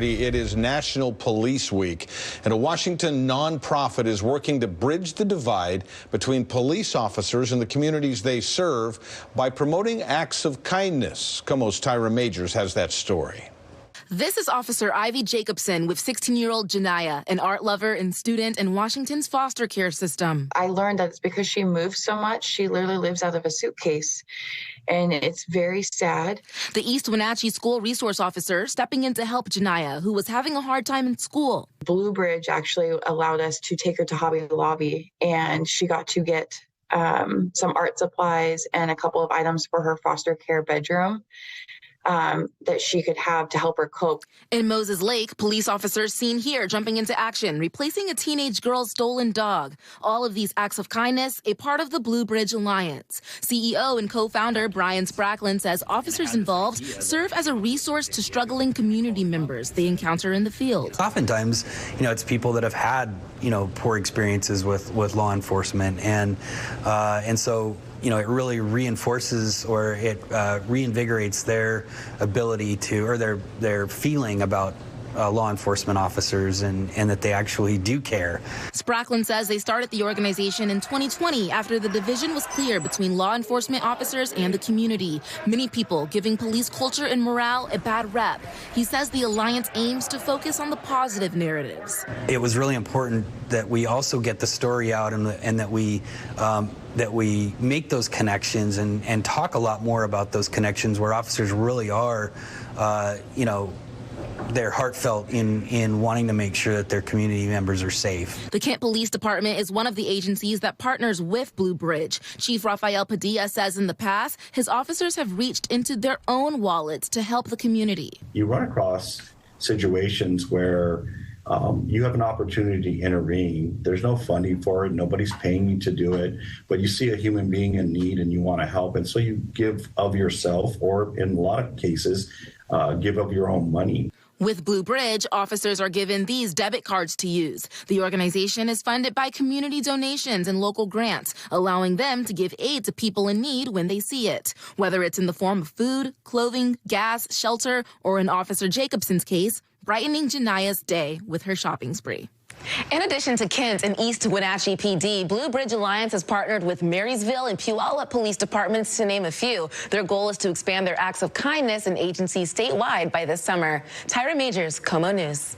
It is National Police Week, and a Washington nonprofit is working to bridge the divide between police officers and the communities they serve by promoting acts of kindness. KOMO's Tyra Majors has that story. This is Officer Ivy Jacobson with 16-year-old Janiyah, an art lover and student in Washington's foster care system. I learned that it's because she moves so much. She literally lives out of a suitcase, and it's very sad. The East Wenatchee School Resource Officer stepping in to help Janiyah, who was having a hard time in school. BlueBridge actually allowed us to take her to Hobby Lobby, and she got to get some art supplies and a couple of items for her foster care bedroom that she could have to help her cope. In Moses Lake, police officers seen here jumping into action, replacing a teenage girl's stolen dog. All of these acts of kindness, a part of the BlueBridge Alliance. CEO and co-founder Brian Spracklin says officers involved serve as a resource to struggling community members they encounter in the field. Oftentimes, it's people that have had, poor experiences with law enforcement, and so, it really reinforces or it reinvigorates their ability to, or their feeling about law enforcement officers and that they actually do care. Spracklin says they started the organization in 2020 after the division was clear between law enforcement officers and the community. Many people giving police culture and morale a bad rep. He says the Alliance aims to focus on the positive narratives. It was really important that we also get the story out and that we make those connections and talk a lot more about those connections where officers really are, they're heartfelt in wanting to make sure that their community members are safe. The Kent Police Department is one of the agencies that partners with BlueBridge. Chief Rafael Padilla says in the past, his officers have reached into their own wallets to help the community. You run across situations where you have an opportunity to intervene. There's no funding for it. Nobody's paying you to do it. But you see a human being in need and you want to help. And so you give of yourself, or in a lot of cases, give of your own money. With BlueBridge, officers are given these debit cards to use. The organization is funded by community donations and local grants, allowing them to give aid to people in need when they see it, whether it's in the form of food, clothing, gas, shelter, or in Officer Jacobson's case, brightening Janiyah's day with her shopping spree. In addition to Kent and East Wenatchee PD, BlueBridge Alliance has partnered with Marysville and Puyallup police departments, to name a few. Their goal is to expand their acts of kindness in agencies statewide by this summer. Tyra Majors, KOMO News.